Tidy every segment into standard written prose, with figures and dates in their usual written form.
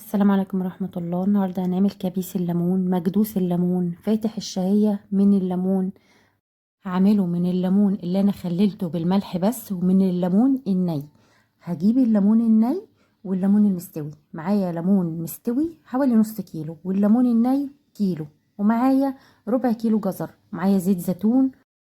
السلام عليكم ورحمة الله. النهاردة هنعمل كبيس الليمون، مجدوس الليمون، فاتح الشهية من الليمون. هعمله من الليمون اللي انا خللته بالملح بس، ومن الليمون الني. هجيب الليمون الني والليمون المستوي. معايا ليمون مستوي حوالي نص كيلو، والليمون الني كيلو، ومعايا ربع كيلو جزر، معايا زيت زيتون،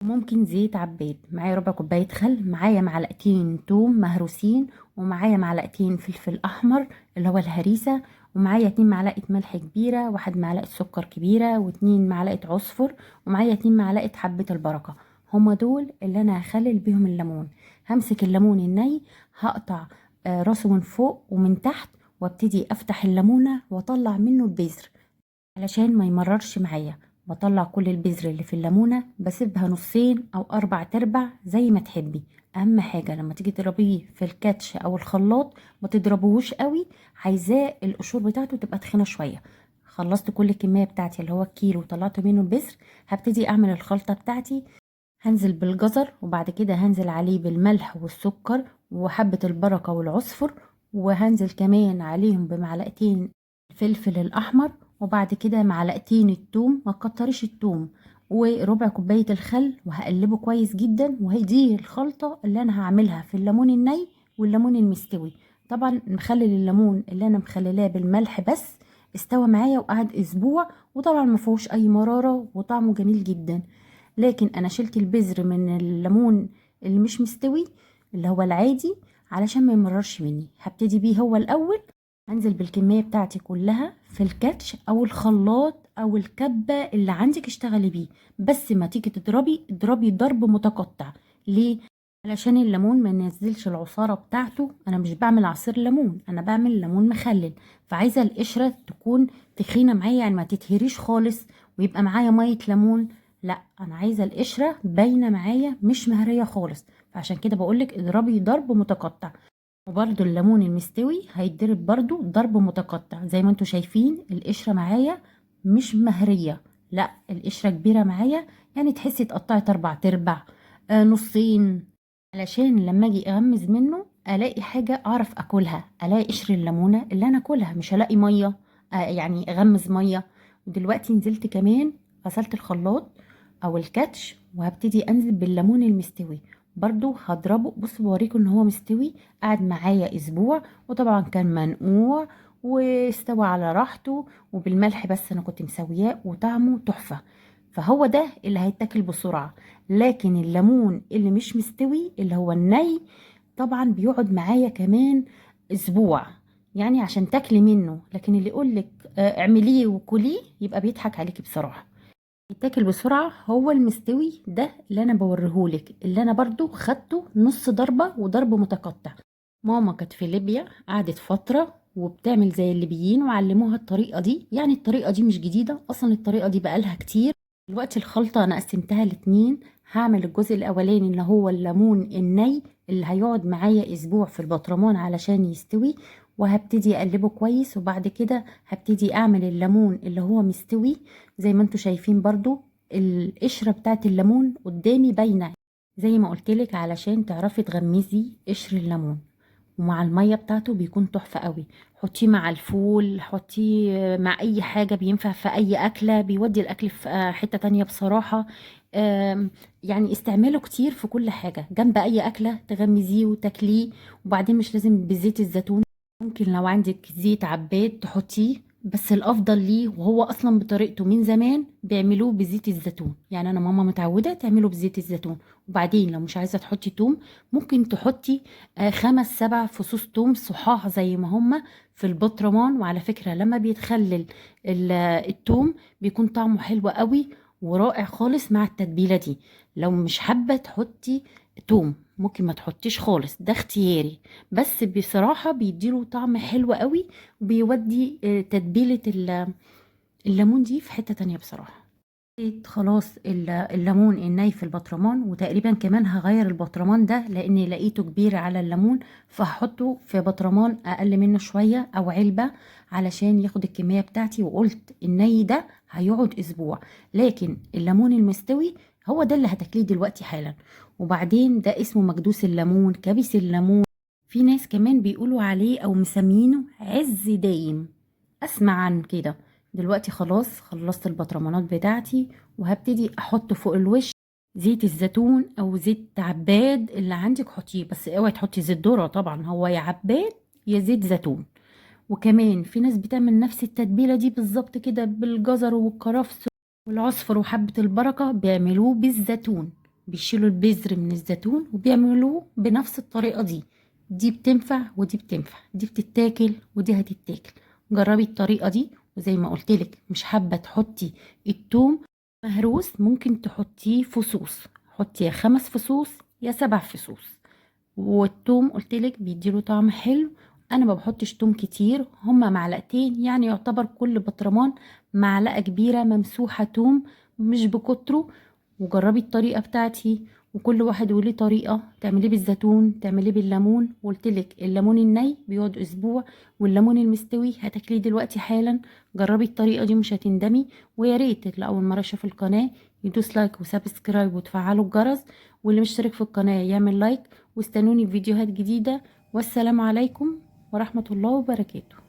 ممكن زيت عباد، معايا ربع كوباية خل، معايا معلقتين توم مهروسين، ومعايا معلقتين فلفل احمر اللي هو الهريسة، ومعايا 2 معلقة ملح كبيرة، 1 معلقة سكر كبيرة، و2 معلقة عصفر، ومعايا 2 معلقة حبة البركة. هما دول اللي انا هخلل بيهم الليمون. همسك الليمون الني، هقطع راسه من فوق ومن تحت، وابتدي افتح الليمونة واطلع منه البذر علشان ما يمررش معايا. بطلع كل البذر اللي في الليمونة، بسيبها نصين او 4/4 زي ما تحبي. اهم حاجة لما تيجي تضربيه في الكاتش او الخلاط ما تضربوهوش قوي، عايزاه القشور بتاعته تبقى تخينة شوية. خلصت كل الكمية بتاعتي اللي هو الكيلو وطلعت منه البذر. هبتدي اعمل الخلطة بتاعتي. هنزل بالجزر، وبعد كده هنزل عليه بالملح والسكر وحبة البركة والعصفر، وهنزل كمان عليهم بمعلقتين الفلفل الأحمر، وبعد كده معلقتين التوم، ما تكتريش التوم، وربع كوباية الخل، وهقلبه كويس جدا. وهي دي الخلطة اللي أنا هعملها في الليمون الني والليمون المستوي. طبعا مخلل الليمون اللي أنا مخللاه بالملح بس استوى معايا وقعد أسبوع، وطبعا ما فيهوش أي مرارة وطعمه جميل جدا. لكن انا شلت البذر من الليمون اللي مش مستوي اللي هو العادي علشان ما يمررش مني. هبتدي بيه هو الاول. هنزل بالكمية بتاعتي كلها في الكاتش او الخلاط او الكبة اللي عندك اشتغلي بيه. بس ما تيجي تضربي اضربي ضرب متقطع. ليه؟ علشان الليمون ما ينزلش العصارة بتاعته. انا مش بعمل عصير ليمون، انا بعمل ليمون مخلل، فعايزة القشرة تكون تخينة معايا، يعني ما تتهريش خالص ويبقى معايا مية ليمون. لا، انا عايزه القشره باينه معايا مش مهريه خالص. فعشان كده بقولك اضربي ضرب متقطع. وبرده الليمون المستوي هيتضرب برده ضرب متقطع. زي ما انتوا شايفين القشره معايا مش مهريه، لا القشره كبيره معايا، يعني تحسي اتقطعت 4/4، نصين، علشان لما اجي اغمز منه الاقي حاجه اعرف اكلها، الاقي قشر الليمونه اللي انا اكلها، مش هلاقي ميه يعني اغمز ميه. ودلوقتي نزلت كمان غسلت الخلاط او الكاتش، وهبتدي انزل بالليمون المستوي برضو هضربه. بص بوريكم ان هو مستوي، قعد معايا اسبوع، وطبعا كان منقوع واستوى على راحته، وبالملح بس انا كنت مسوياه وطعمه تحفة. فهو ده اللي هيتاكل بسرعة. لكن الليمون اللي مش مستوي اللي هو الني طبعا بيقعد معايا كمان اسبوع، يعني عشان تاكلي منه. لكن اللي يقولك اعمليه وكليه يبقى بيضحك عليكي بصراحة. يتاكل بسرعة هو المستوي ده اللي انا بوريهولك، اللي انا برضو خدته نص ضربة وضرب متقطع. ماما كانت في ليبيا، قعدت فترة وبتعمل زي الليبيين وعلموها الطريقة دي. يعني الطريقة دي مش جديدة اصلا، الطريقة دي بقالها كتير. دلوقتي الخلطة انا قسمتها لاتنين. هعمل الجزء الاولاني اللي هو الليمون الني اللي هيقعد معايا اسبوع في البطرمان علشان يستوي، وهبتدي اقلبه كويس. وبعد كده هبتدي اعمل الليمون اللي هو مستوي. زي ما انتوا شايفين برضو القشرة بتاعت الليمون قدامي باينة، زي ما قلتلك علشان تعرفي تغمزي قشر الليمون. ومع المية بتاعته بيكون تحفة قوي. حطيه مع الفول، حطيه مع اي حاجة، بينفع في اي اكلة، بيودي الاكل في حتة تانية بصراحة. آم، يعني استعماله كتير في كل حاجة، جنب اي اكلة تغمزيه وتاكليه. وبعدين مش لازم بزيت الزيتون، ممكن لو عندك زيت عباد تحطيه، بس الافضل ليه وهو اصلا بطريقته من زمان بيعملوه بزيت الزيتون. يعني انا ماما متعوده تعمله بزيت الزيتون. وبعدين لو مش عايزه تحطي توم ممكن تحطي 5 7 فصوص توم صحاح زي ما هما في البطرمان. وعلى فكره لما بيتخلل التوم بيكون طعمه حلو قوي ورائع خالص مع التتبيله دي. لو مش حابه تحطي توم ممكن ما تحطيش خالص، ده اختياري. بس بصراحة بيديله طعم حلو قوي، وبيودي تتبيلة الليمون دي في حتة تانية بصراحة. خلاص الليمون الني في البطرمان، وتقريبا كمان هغير البطرمان ده لاني لقيته كبير على الليمون، فهحطه في بطرمان اقل منه شوية او علبة علشان ياخد الكمية بتاعتي. وقلت الني ده هيقعد اسبوع، لكن الليمون المستوي هو ده اللي هتاكليه دلوقتي حالا. وبعدين ده اسمه مكدوس الليمون، كبس الليمون، في ناس كمان بيقولوا عليه او مسمينه عز دايم، اسمع عن كده. دلوقتي خلاص خلصت البطرمانات بتاعتي، وهبتدي احط فوق الوش زيت الزيتون او زيت عباد اللي عندك حطيه، بس اوعي تحطي زيت ذرة طبعا، هو يا عباد يا زيت زيتون. وكمان في ناس بتعمل نفس التتبيلة دي بالظبط كده بالجزر والكرفس والعصفر وحبة البركة، بيعملوه بالزيتون، بيشيلوا البذر من الزيتون وبيعملوه بنفس الطريقة دي. دي بتنفع ودي بتنفع، دي بتتاكل ودي هتتاكل. جربي الطريقة دي. وزي ما قلتلك مش حابة تحطي التوم مهروس، ممكن تحطيه فصوص، حطي يا 5 فصوص يا 7 فصوص. والثوم قلتلك بيديله طعم حلو. انا ما بحطش توم كتير، هما معلقتين يعني، يعتبر كل بطرمان معلقة كبيرة ممسوحة توم، مش بكتره. وجربي الطريقة بتاعتي، وكل واحد يقولي طريقة. تعمليه بالزيتون، تعمليه بالليمون، قلتلك الليمون الني بيقعد اسبوع، والليمون المستوي هتاكليه دلوقتي حالا. جربي الطريقة دي مش هتندمي. ويا ريت اللي اول مرة يشوف القناة يدوس لايك وسبسكرايب وتفعلوا الجرس، واللي مشترك في القناة يعمل لايك. واستنوني في فيديوهات جديدة. والسلام عليكم ورحمة الله وبركاته.